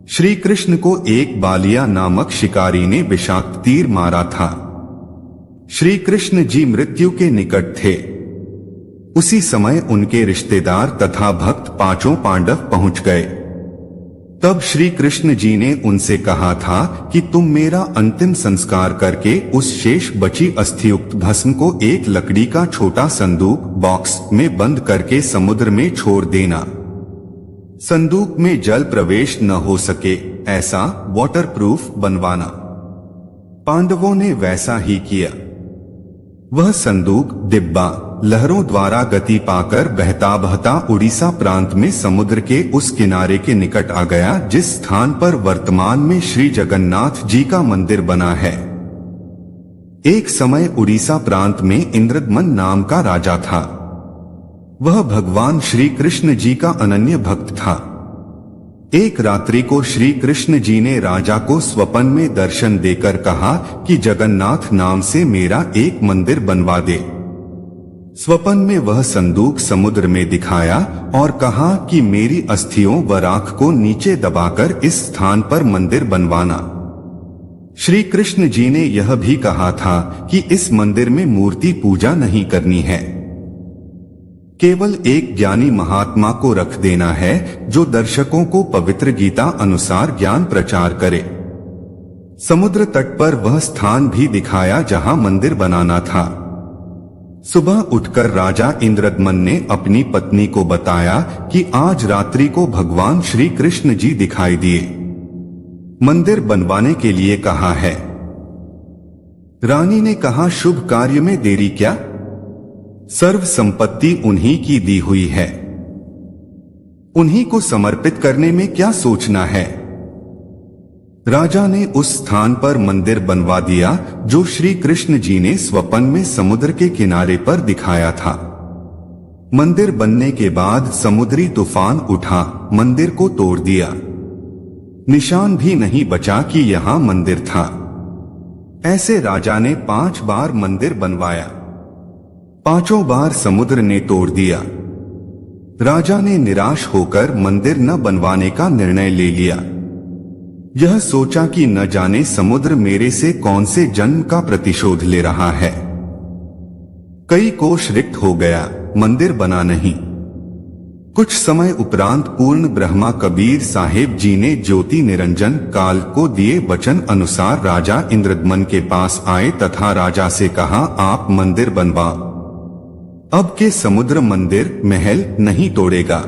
श्री कृष्ण को एक बालिया नामक शिकारी ने विषाक्त तीर मारा था। श्री कृष्ण जी मृत्यु के निकट थे। उसी समय उनके रिश्तेदार तथा भक्त पांचों पांडव पहुंच गए। तब श्री कृष्ण जी ने उनसे कहा था कि तुम मेरा अंतिम संस्कार करके उस शेष बची अस्थियुक्त भस्म को एक लकड़ी का छोटा संदूक बॉक्स में बंद करके समुद्र में छोड़ देना। संदूक में जल प्रवेश न हो सके ऐसा वाटरप्रूफ बनवाना। पांडवों ने वैसा ही किया। वह संदूक डिब्बा लहरों द्वारा गति पाकर बहता बहता उड़ीसा प्रांत में समुद्र के उस किनारे के निकट आ गया जिस स्थान पर वर्तमान में श्री जगन्नाथ जी का मंदिर बना है। एक समय उड़ीसा प्रांत में इंद्रद्मन नाम का राजा था। वह भगवान श्री कृष्ण जी का अनन्य भक्त था। एक रात्रि को श्री कृष्ण जी ने राजा को स्वप्न में दर्शन देकर कहा कि जगन्नाथ नाम से मेरा एक मंदिर बनवा दे। स्वप्न में वह संदूक समुद्र में दिखाया और कहा कि मेरी अस्थियों व राख को नीचे दबाकर इस स्थान पर मंदिर बनवाना। श्री कृष्ण जी ने यह भी कहा था कि इस मंदिर में मूर्ति पूजा नहीं करनी है, केवल एक ज्ञानी महात्मा को रख देना है जो दर्शकों को पवित्र गीता अनुसार ज्ञान प्रचार करे। समुद्र तट पर वह स्थान भी दिखाया जहां मंदिर बनाना था। सुबह उठकर राजा इंद्रद्मन ने अपनी पत्नी को बताया कि आज रात्रि को भगवान श्री कृष्ण जी दिखाई दिए, मंदिर बनवाने के लिए कहा है। रानी ने कहा, शुभ कार्य में देरी क्या, सर्व संपत्ति उन्हीं की दी हुई है, उन्हीं को समर्पित करने में क्या सोचना है। राजा ने उस स्थान पर मंदिर बनवा दिया जो श्री कृष्ण जी ने स्वप्न में समुद्र के किनारे पर दिखाया था। मंदिर बनने के बाद समुद्री तूफान उठा, मंदिर को तोड़ दिया। निशान भी नहीं बचा कि यहाँ मंदिर था। ऐसे राजा ने 5 बार मंदिर बनवाया। 5 बार समुद्र ने तोड़ दिया। राजा ने निराश होकर मंदिर न बनवाने का निर्णय ले लिया। यह सोचा कि न जाने समुद्र मेरे से कौन से जन्म का प्रतिशोध ले रहा है। कई कोष रिक्त हो गया, मंदिर बना नहीं। कुछ समय उपरांत पूर्ण ब्रह्मा कबीर साहेब जी ने ज्योति निरंजन काल को दिए वचन अनुसार राजा इंद्रद्मन के पास आए तथा राजा से कहा, आप मंदिर बनवा, अब के समुद्र मंदिर महल नहीं तोड़ेगा।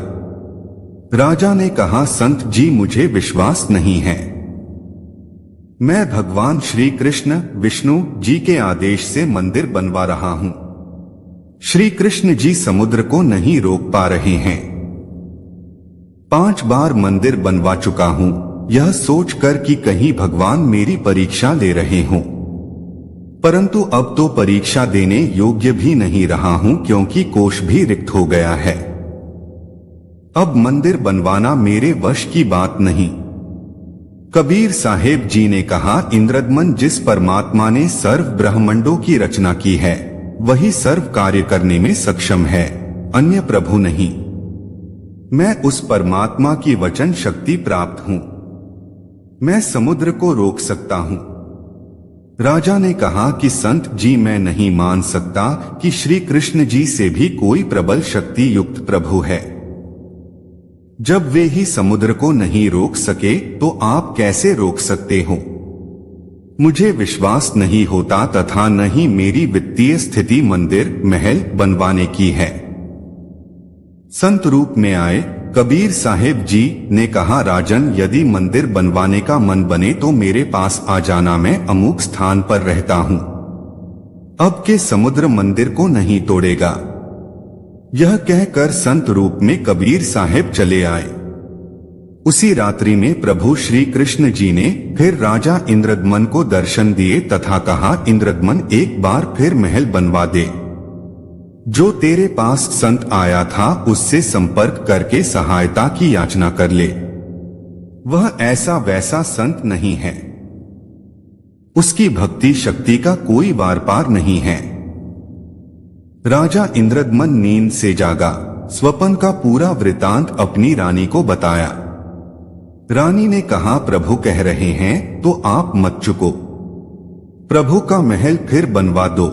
राजा ने कहा, संत जी मुझे विश्वास नहीं है, मैं भगवान श्री कृष्ण विष्णु जी के आदेश से मंदिर बनवा रहा हूं। श्री कृष्ण जी समुद्र को नहीं रोक पा रहे हैं। 5 बार मंदिर बनवा चुका हूं, यह सोचकर कि कहीं भगवान मेरी परीक्षा ले रहे हों। परंतु अब तो परीक्षा देने योग्य भी नहीं रहा हूं क्योंकि कोष भी रिक्त हो गया है। अब मंदिर बनवाना मेरे वश की बात नहीं। कबीर साहेब जी ने कहा, इंद्रद्मन जिस परमात्मा ने सर्व ब्रह्मांडों की रचना की है वही सर्व कार्य करने में सक्षम है, अन्य प्रभु नहीं। मैं उस परमात्मा की वचन शक्ति प्राप्त हूं, मैं समुद्र को रोक सकता हूं। राजा ने कहा कि संत जी मैं नहीं मान सकता कि श्री कृष्ण जी से भी कोई प्रबल शक्ति युक्त प्रभु है। जब वे ही समुद्र को नहीं रोक सके तो आप कैसे रोक सकते हो। मुझे विश्वास नहीं होता तथा न ही मेरी वित्तीय स्थिति मंदिर महल बनवाने की है। संत रूप में आए कबीर साहेब जी ने कहा, राजन यदि मंदिर बनवाने का मन बने तो मेरे पास आ जाना, मैं अमुक स्थान पर रहता हूं। अब के समुद्र मंदिर को नहीं तोड़ेगा। यह कहकर संत रूप में कबीर साहेब चले आए। उसी रात्रि में प्रभु श्री कृष्ण जी ने फिर राजा इंद्रद्मन को दर्शन दिए तथा कहा, इंद्रद्मन एक बार फिर महल बनवा दे। जो तेरे पास संत आया था उससे संपर्क करके सहायता की याचना कर ले। वह ऐसा वैसा संत नहीं है, उसकी भक्ति शक्ति का कोई वार पार नहीं है। राजा इंद्रद्मन नींद से जागा, स्वप्न का पूरा वृतांत अपनी रानी को बताया। रानी ने कहा, प्रभु कह रहे हैं तो आप मत चुको, प्रभु का महल फिर बनवा दो।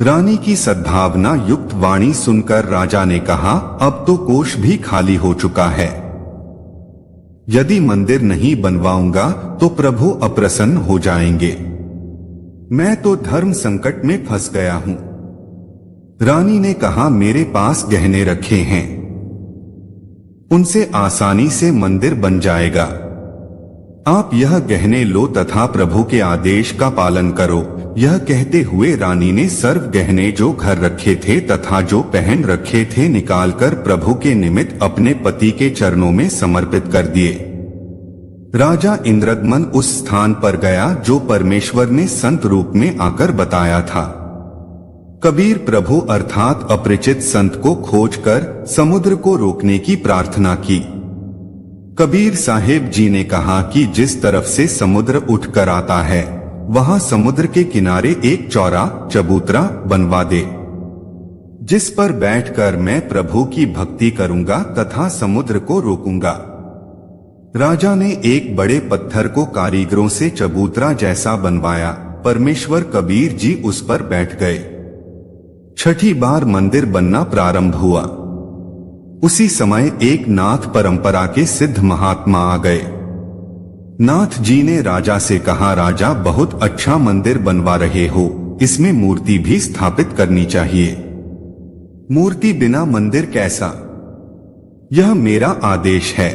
रानी की सद्भावना युक्त वाणी सुनकर राजा ने कहा, अब तो कोष भी खाली हो चुका है, यदि मंदिर नहीं बनवाऊंगा तो प्रभु अप्रसन्न हो जाएंगे, मैं तो धर्म संकट में फंस गया हूं। रानी ने कहा, मेरे पास गहने रखे हैं, उनसे आसानी से मंदिर बन जाएगा, आप यह गहने लो तथा प्रभु के आदेश का पालन करो। यह कहते हुए रानी ने सर्व गहने जो घर रखे थे तथा जो पहन रखे थे निकालकर प्रभु के निमित्त अपने पति के चरणों में समर्पित कर दिए। राजा इंद्रदमन उस स्थान पर गया जो परमेश्वर ने संत रूप में आकर बताया था। कबीर प्रभु अर्थात अपरिचित संत को खोजकर समुद्र को रोकने की प्रार्थना की। कबीर साहेब जी ने कहा कि जिस तरफ से समुद्र उठकर आता है वहां समुद्र के किनारे एक चौरा चबूतरा बनवा दे, जिस पर बैठकर मैं प्रभु की भक्ति करूंगा तथा समुद्र को रोकूंगा। राजा ने एक बड़े पत्थर को कारीगरों से चबूतरा जैसा बनवाया। परमेश्वर कबीर जी उस पर बैठ गए। छठी बार मंदिर बनना प्रारंभ हुआ। उसी समय एक नाथ परंपरा के सिद्ध महात्मा आ गए। नाथ जी ने राजा से कहा, राजा बहुत अच्छा मंदिर बनवा रहे हो, इसमें मूर्ति भी स्थापित करनी चाहिए। मूर्ति बिना मंदिर कैसा? यह मेरा आदेश है।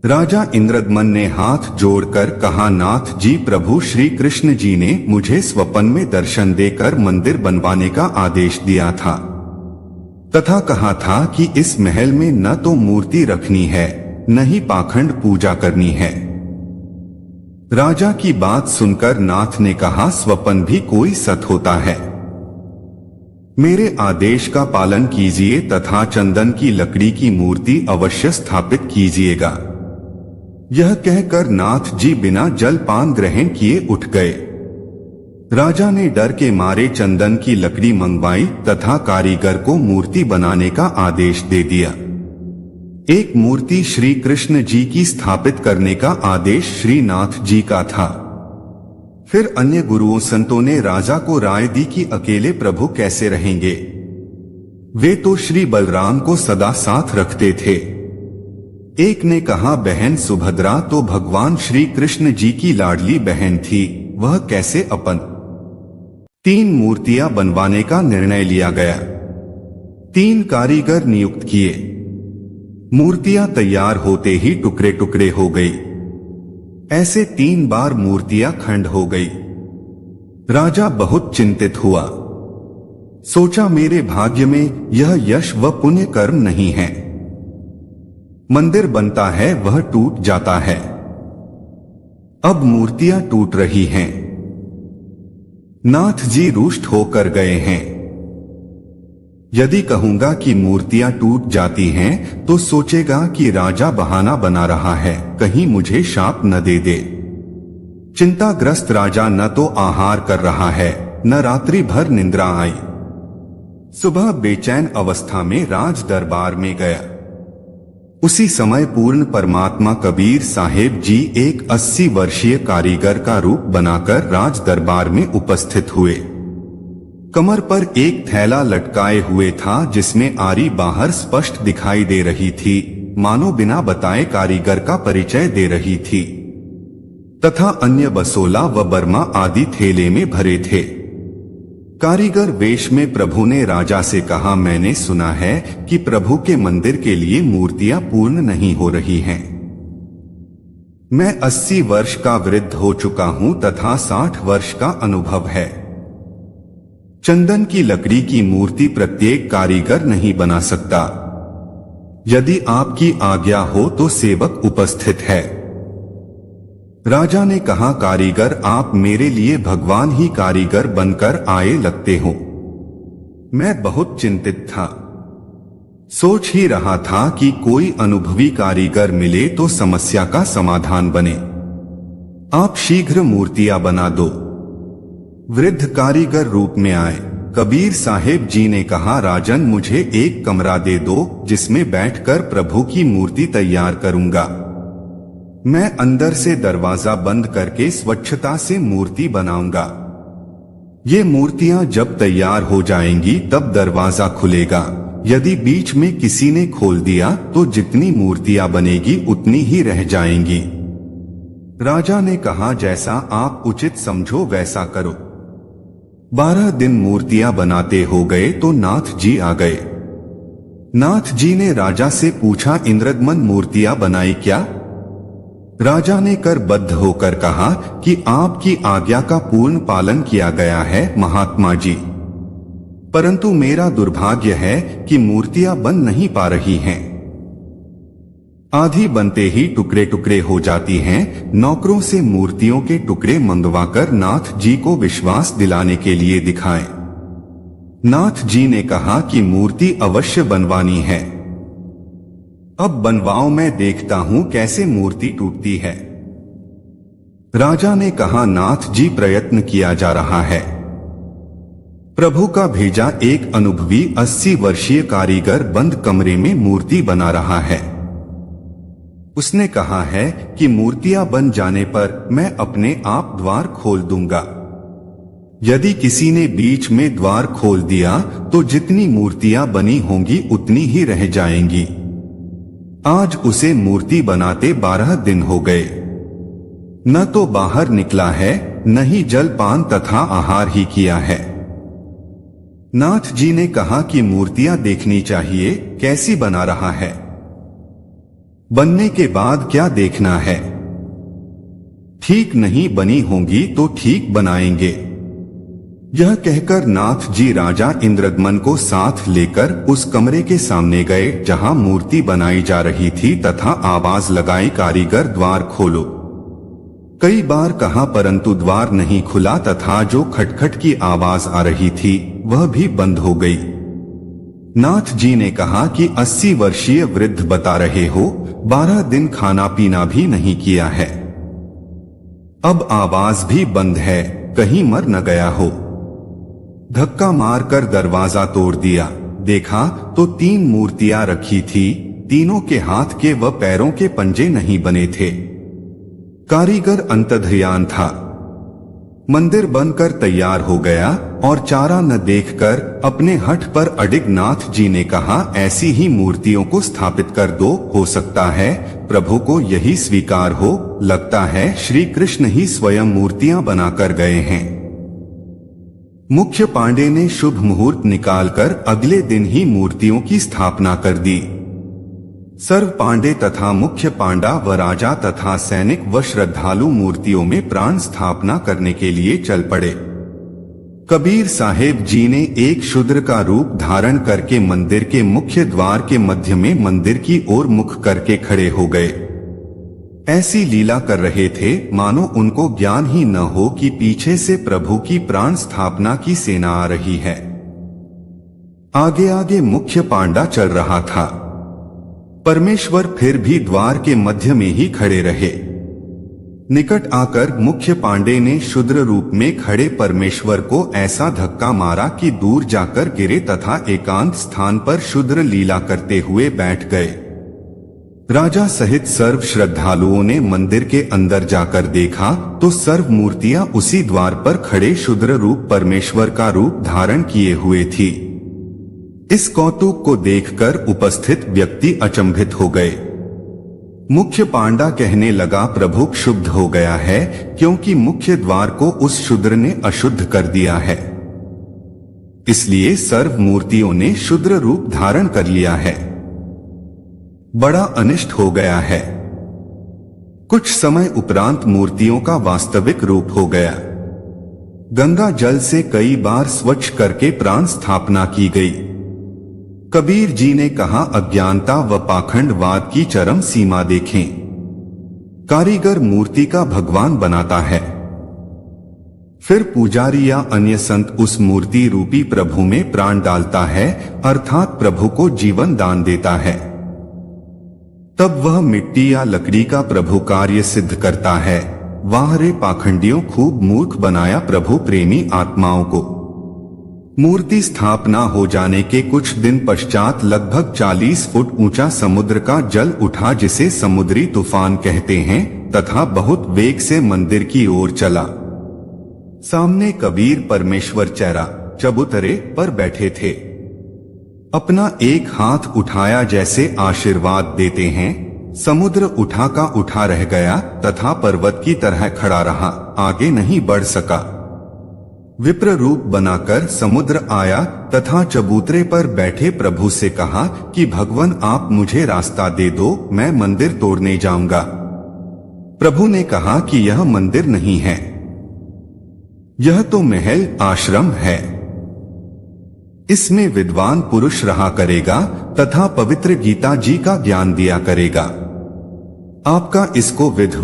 राजा इंद्रदमन ने हाथ जोड़कर कहा, नाथ जी, प्रभु श्री कृष्ण जी ने मुझे स्वप्न में दर्शन देकर मंदिर बनवाने का आदेश दिया था तथा कहा था कि इस महल में न तो मूर्ति रखनी है न ही पाखंड पूजा करनी है। राजा की बात सुनकर नाथ ने कहा, स्वप्न भी कोई सत होता है, मेरे आदेश का पालन कीजिए तथा चंदन की लकड़ी की मूर्ति अवश्य स्थापित कीजिएगा। यह कहकर नाथ जी बिना जलपान ग्रहण किए उठ गए। राजा ने डर के मारे चंदन की लकड़ी मंगवाई तथा कारीगर को मूर्ति बनाने का आदेश दे दिया। एक मूर्ति श्री कृष्ण जी की स्थापित करने का आदेश श्री नाथ जी का था। फिर अन्य गुरुओं संतों ने राजा को राय दी कि अकेले प्रभु कैसे रहेंगे, वे तो श्री बलराम को सदा साथ रखते थे। एक ने कहा, बहन सुभद्रा तो भगवान श्री कृष्ण जी की लाडली बहन थी, वह कैसे अपन? 3 मूर्तियां बनवाने का निर्णय लिया गया। 3 कारीगर नियुक्त किए। मूर्तियां तैयार होते ही टुकड़े टुकड़े हो गई। ऐसे 3 बार मूर्तियां खंड हो गई। राजा बहुत चिंतित हुआ। सोचा, मेरे भाग्य में यह यश व पुण्य कर्म नहीं है। मंदिर बनता है वह टूट जाता है। अब मूर्तियां टूट रही हैं। नाथ जी रुष्ट होकर गए हैं। यदि कहूंगा कि मूर्तियां टूट जाती हैं तो सोचेगा कि राजा बहाना बना रहा है, कहीं मुझे शाप न दे दे। चिंताग्रस्त राजा न तो आहार कर रहा है न रात्रि भर निंद्रा आई। सुबह बेचैन अवस्था में राज दरबार में गया। उसी समय पूर्ण परमात्मा कबीर साहेब जी एक 80 वर्षीय कारीगर का रूप बनाकर राज दरबार में उपस्थित हुए। कमर पर एक थैला लटकाए हुए था जिसमें आरी बाहर स्पष्ट दिखाई दे रही थी, मानो बिना बताए कारीगर का परिचय दे रही थी, तथा अन्य बसोला व बर्मा आदि थैले में भरे थे। कारीगर वेश में प्रभु ने राजा से कहा, मैंने सुना है कि प्रभु के मंदिर के लिए मूर्तियां पूर्ण नहीं हो रही हैं। मैं 80 वर्ष का वृद्ध हो चुका हूं तथा 60 वर्ष का अनुभव है। चंदन की लकड़ी की मूर्ति प्रत्येक कारीगर नहीं बना सकता। यदि आपकी आज्ञा हो तो सेवक उपस्थित है। राजा ने कहा, कारीगर, आप मेरे लिए भगवान ही कारीगर बनकर आए लगते हो। मैं बहुत चिंतित था। सोच ही रहा था कि कोई अनुभवी कारीगर मिले तो समस्या का समाधान बने। आप शीघ्र मूर्तियां बना दो। वृद्ध कारीगर रूप में आए। कबीर साहेब जी ने कहा, राजन मुझे एक कमरा दे दो जिसमें बैठकर प्रभु की मूर्ति तैयार करूंगा। मैं अंदर से दरवाजा बंद करके स्वच्छता से मूर्ति बनाऊंगा। ये मूर्तियां जब तैयार हो जाएंगी तब दरवाजा खुलेगा। यदि बीच में किसी ने खोल दिया तो जितनी मूर्तियां बनेगी उतनी ही रह जाएंगी। राजा ने कहा, जैसा आप उचित समझो वैसा करो। 12 दिन मूर्तियां बनाते हो गए तो नाथ जी आ गए। नाथ जी ने राजा से पूछा, इंद्रदमन मूर्तियां बनाई क्या? राजा ने करबद्ध होकर कहा कि आपकी आज्ञा का पूर्ण पालन किया गया है महात्मा जी, परंतु मेरा दुर्भाग्य है कि मूर्तियां बन नहीं पा रही हैं। आधी बनते ही टुकड़े टुकड़े हो जाती हैं। नौकरों से मूर्तियों के टुकड़े मंगवाकर नाथ जी को विश्वास दिलाने के लिए दिखाएं। नाथ जी ने कहा कि मूर्ति अवश्य बनवानी है। अब बनवाओ, मैं देखता हूं कैसे मूर्ति टूटती है। राजा ने कहा, नाथ जी प्रयत्न किया जा रहा है। प्रभु का भेजा एक अनुभवी 80 वर्षीय कारीगर बंद कमरे में मूर्ति बना रहा है। उसने कहा है कि मूर्तियां बन जाने पर मैं अपने आप द्वार खोल दूंगा। यदि किसी ने बीच में द्वार खोल दिया तो जितनी मूर्तियां बनी होंगी उतनी ही रह जाएंगी। आज उसे मूर्ति बनाते 12 दिन हो गए। न तो बाहर निकला है, न ही जलपान तथा आहार ही किया है। नाथ जी ने कहा कि मूर्तियां देखनी चाहिए, कैसी बना रहा है। बनने के बाद क्या देखना है? ठीक नहीं बनी होंगी तो ठीक बनाएंगे। यह कहकर नाथ जी राजा इंद्रदमन को साथ लेकर उस कमरे के सामने गए जहां मूर्ति बनाई जा रही थी तथा आवाज लगाई, कारीगर द्वार खोलो। कई बार कहा परंतु द्वार नहीं खुला तथा जो खटखट की आवाज आ रही थी वह भी बंद हो गई। नाथ जी ने कहा कि 80 वर्षीय वृद्ध बता रहे हो, 12 दिन खाना पीना भी नहीं किया है। अब आवाज भी बंद है, कहीं मर न गया हो। धक्का मारकर दरवाजा तोड़ दिया। देखा तो 3 मूर्तियां रखी थी। तीनों के हाथ के व पैरों के पंजे नहीं बने थे। कारीगर अंतर्ध्यान था। मंदिर बनकर तैयार हो गया और चारा न देखकर अपने हठ पर अडिग नाथ जी ने कहा, ऐसी ही मूर्तियों को स्थापित कर दो। हो सकता है प्रभु को यही स्वीकार हो। लगता है श्री कृष्ण ही स्वयं मूर्तियां बनाकर गए हैं। मुख्य पांडे ने शुभ मुहूर्त निकालकर अगले दिन ही मूर्तियों की स्थापना कर दी। सर्व पांडे तथा मुख्य पांडा व राजा तथा सैनिक व श्रद्धालु मूर्तियों में प्राण स्थापना करने के लिए चल पड़े। कबीर साहेब जी ने एक शूद्र का रूप धारण करके मंदिर के मुख्य द्वार के मध्य में मंदिर की ओर मुख करके खड़े हो गए। ऐसी लीला कर रहे थे मानो उनको ज्ञान ही न हो कि पीछे से प्रभु की प्राण स्थापना की सेना आ रही है। आगे आगे मुख्य पांडा चल रहा था। परमेश्वर फिर भी द्वार के मध्य में ही खड़े रहे। निकट आकर मुख्य पांडे ने शूद्र रूप में खड़े परमेश्वर को ऐसा धक्का मारा कि दूर जाकर गिरे तथा एकांत स्थान पर शूद्र लीला करते हुए बैठ गए। राजा सहित सर्व श्रद्धालुओं ने मंदिर के अंदर जाकर देखा तो सर्व मूर्तियां उसी द्वार पर खड़े शूद्र रूप परमेश्वर का रूप धारण किए हुए थी। इस कौतुक को देखकर उपस्थित व्यक्ति अचंभित हो गए। मुख्य पांडा कहने लगा, प्रभु क्षुब्ध हो गया है क्योंकि मुख्य द्वार को उस शूद्र ने अशुद्ध कर दिया है। इसलिए सर्व मूर्तियों ने शूद्र रूप धारण कर लिया है। बड़ा अनिष्ट हो गया है। कुछ समय उपरांत मूर्तियों का वास्तविक रूप हो गया। गंगा जल से कई बार स्वच्छ करके प्राण स्थापना की गई। कबीर जी ने कहा, अज्ञानता व पाखंडवाद की चरम सीमा देखें। कारीगर मूर्ति का भगवान बनाता है, फिर पुजारी या अन्य संत उस मूर्ति रूपी प्रभु में प्राण डालता है, अर्थात प्रभु को जीवन दान देता है। तब वह मिट्टी या लकड़ी का प्रभु कार्य सिद्ध करता है। वाह रे पाखंडियों, खूब मूर्ख बनाया प्रभु प्रेमी आत्माओं को। मूर्ति स्थापना हो जाने के कुछ दिन पश्चात लगभग 40 फुट ऊंचा समुद्र का जल उठा, जिसे समुद्री तूफान कहते हैं, तथा बहुत वेग से मंदिर की ओर चला। सामने कबीर परमेश्वर चबूतरे पर बैठे थे। अपना एक हाथ उठाया जैसे आशीर्वाद देते हैं। समुद्र उठा का उठा रह गया तथा पर्वत की तरह खड़ा रहा, आगे नहीं बढ़ सका। विप्र रूप बनाकर समुद्र आया तथा चबूतरे पर बैठे प्रभु से कहा कि भगवान आप मुझे रास्ता दे दो, मैं मंदिर तोड़ने जाऊंगा। प्रभु ने कहा कि यह मंदिर नहीं है, यह तो महल आश्रम है। इसमें विद्वान पुरुष रहा करेगा तथा पवित्र गीता जी का ज्ञान दिया करेगा। आपका इसको विध